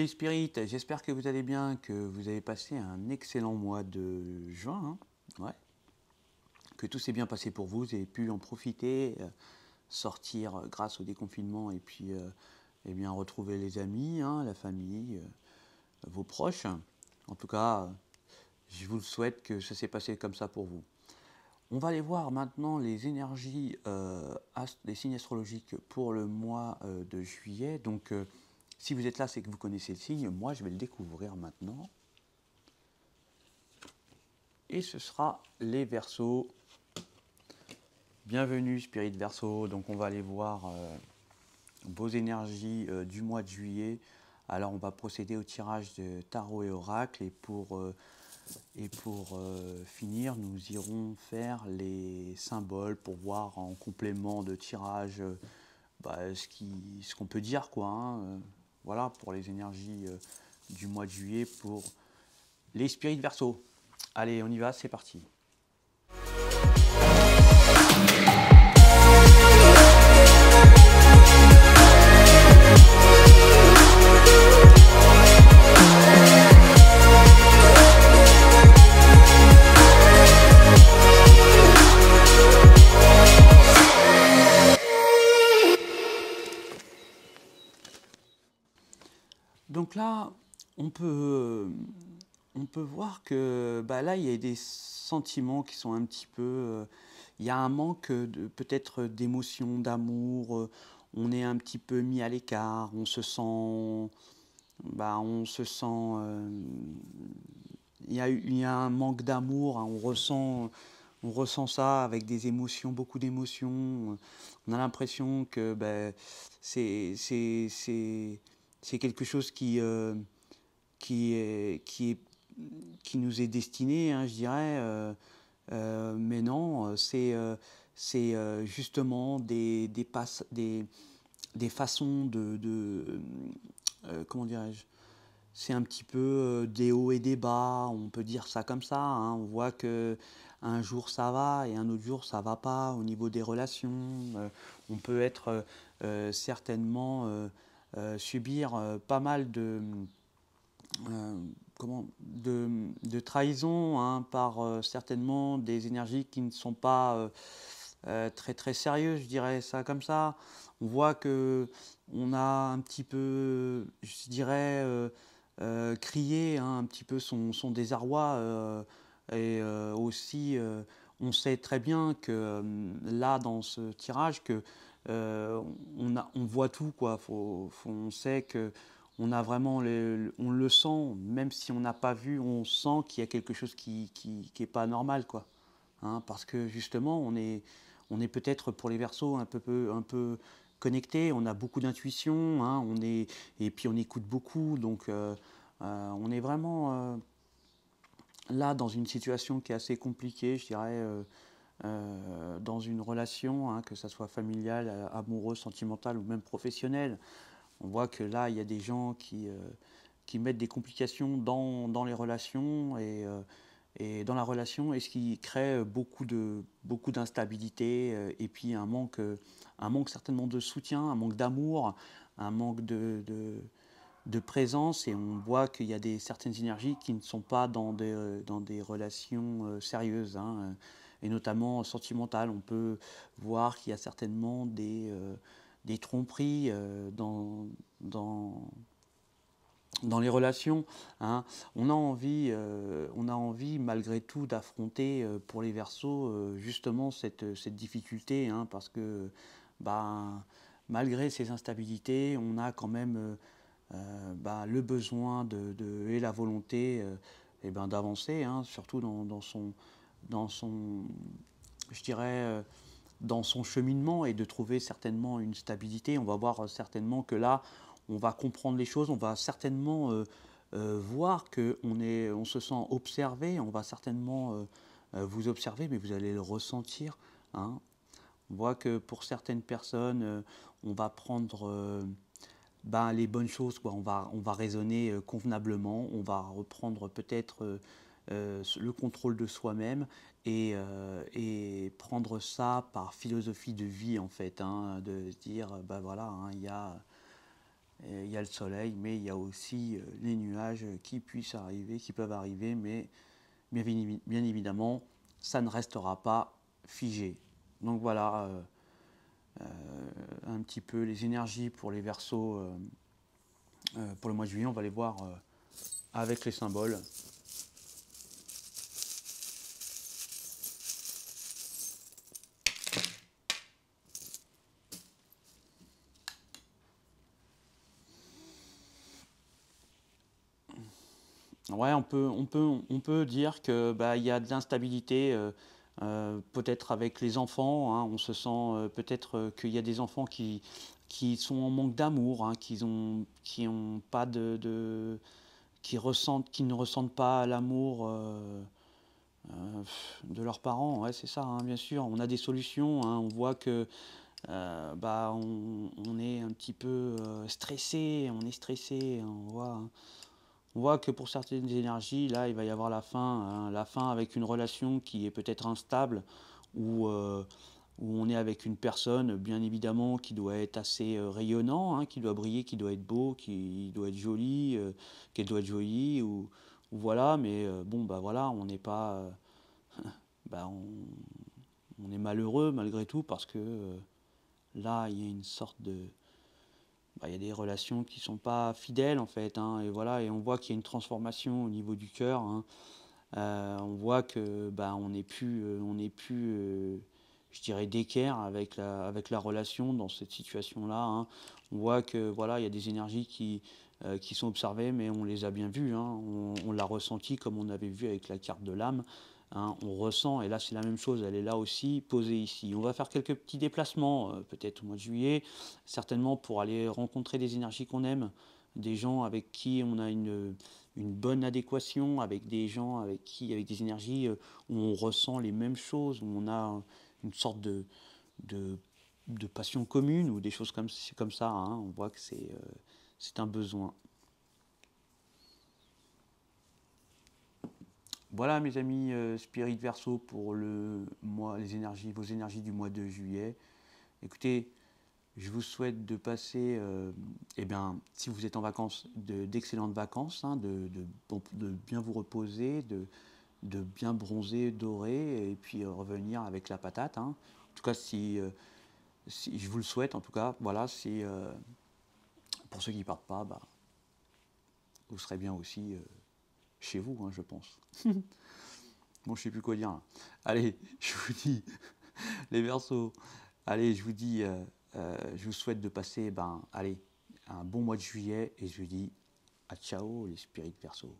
les spirites, j'espère que vous allez bien, que vous avez passé un excellent mois de juin, hein. Ouais. Que tout s'est bien passé pour vous, vous avez pu en profiter, sortir grâce au déconfinement et puis eh bien, retrouver les amis, hein, la famille, vos proches. En tout cas, je vous souhaite que ça s'est passé comme ça pour vous. On va aller voir maintenant les énergies des signes astrologiques pour le mois de juillet. Donc, si vous êtes là, c'est que vous connaissez le signe. Moi, je vais le découvrir maintenant. Et ce sera les Verseaux. Bienvenue, Spirit Verseau. Donc, on va aller voir vos énergies du mois de juillet. Alors, on va procéder au tirage de tarot et oracle. Et pour finir, nous irons faire les symboles pour voir en complément de tirage ce qu'on peut dire, quoi. Hein, voilà, pour les énergies du mois de juillet pour les spirites Verseau. Allez, on y va, c'est parti. Donc là, on peut voir que là, il y a des sentiments qui sont un petit peu... il y a un manque peut-être d'émotion, d'amour. On est un petit peu mis à l'écart. On se sent... il y a un manque d'amour. Hein, on ressent ça avec des émotions, beaucoup d'émotions. On a l'impression que c'est quelque chose qui, qui nous est destiné, hein, je dirais. Mais non, c'est justement des façons comment dirais-je, c'est un petit peu des hauts et des bas, on peut dire ça comme ça. Hein. On voit que un jour ça va et un autre jour ça va pas au niveau des relations. On peut être certainement subir pas mal de trahison, hein, par certainement des énergies qui ne sont pas très très sérieuses, je dirais ça comme ça. On voit que on a un petit peu, je dirais, crié, hein, un petit peu son désarroi et aussi on sait très bien que là dans ce tirage que on voit tout, quoi. On sait que on a vraiment on le sent, même si on n'a pas vu, on sent qu'il y a quelque chose qui est pas normal, quoi. Hein, parce que justement on est peut-être pour les Verseaux un peu connecté, on a beaucoup d'intuition, hein, et puis on écoute beaucoup, donc on est vraiment là dans une situation qui est assez compliquée, je dirais, dans une relation, hein, que ça soit familiale, amoureuse, sentimentale ou même professionnelle. On voit que là, il y a des gens qui mettent des complications dans les relations et dans la relation, et ce qui crée beaucoup d'instabilité et puis un manque certainement de soutien, un manque d'amour, un manque de présence, et on voit qu'il y a certaines énergies qui ne sont pas dans des relations sérieuses, hein, et notamment sentimentales. On peut voir qu'il y a certainement des tromperies dans les relations, hein. On a envie malgré tout d'affronter pour les Verseaux justement cette difficulté, hein, parce que malgré ces instabilités, on a quand même le besoin et la volonté d'avancer, hein, surtout dans son, je dirais, dans son cheminement, et de trouver certainement une stabilité. On va voir certainement que là, on va comprendre les choses, on va certainement voir on se sent observé, on va certainement vous observer, mais vous allez le ressentir. Hein. On voit que pour certaines personnes, on va prendre les bonnes choses, quoi. On va raisonner convenablement, on va reprendre peut-être le contrôle de soi-même et prendre ça par philosophie de vie, en fait, hein, de se dire, voilà, hein, Et il y a le soleil, mais il y a aussi les nuages qui peuvent arriver, mais bien évidemment, ça ne restera pas figé. Donc voilà, un petit peu les énergies pour les Verseaux pour le mois de juillet. On va les voir avec les symboles. Ouais, on peut dire que bah, il y a de l'instabilité, peut-être avec les enfants, hein. On se sent peut-être qu'il y a des enfants qui sont en manque d'amour, hein, qui ont pas qui ne ressentent pas l'amour de leurs parents. Ouais, c'est ça, hein, bien sûr. On a des solutions, hein. On voit que bah, on est un petit peu stressé, on est stressé, on voit, hein. On voit que pour certaines énergies, là, il va y avoir la fin avec une relation qui est peut-être instable, où, où on est avec une personne, bien évidemment, qui doit être assez rayonnant, hein, qui doit briller, qui doit être beau, qui doit être joli, qu'elle doit être jolie, ou voilà, mais bon, bah voilà, on n'est pas, bah, on est malheureux malgré tout, parce que là, il y a une sorte de, bah, il y a des relations qui sont pas fidèles en fait, hein, et voilà, et on voit qu'il y a une transformation au niveau du cœur, hein. On voit que bah, on n'est plus je dirais d'équerre avec la relation dans cette situation-là, hein. On voit que voilà, il y a des énergies qui sont observées, mais on les a bien vues, hein. On l'a ressenti comme on avait vu avec la carte de l'âme, hein. On ressent, et là c'est la même chose, elle est là aussi, posée ici. On va faire quelques petits déplacements, peut-être au mois de juillet, certainement pour aller rencontrer des énergies qu'on aime, des gens avec qui on a une bonne adéquation, avec des gens avec des énergies où on ressent les mêmes choses, où on a une sorte de, de passion commune ou des choses comme ça, hein. On voit que c'est un besoin. Voilà mes amis Spirit Verseau pour le mois, vos énergies du mois de juillet. Écoutez, je vous souhaite de passer, eh bien, si vous êtes en vacances, d'excellentes vacances, hein, de bien vous reposer, de bien bronzer, dorer, et puis revenir avec la patate, hein. En tout cas, si je vous le souhaite, en tout cas, voilà, si pour ceux qui ne partent pas, bah, vous serez bien aussi chez vous, hein, je pense. Bon, je sais plus quoi dire là. Allez, je vous dis, les Verseaux, allez, je vous dis, je vous souhaite de passer, ben, allez, un bon mois de juillet, et je vous dis à ciao les spirites Verseaux.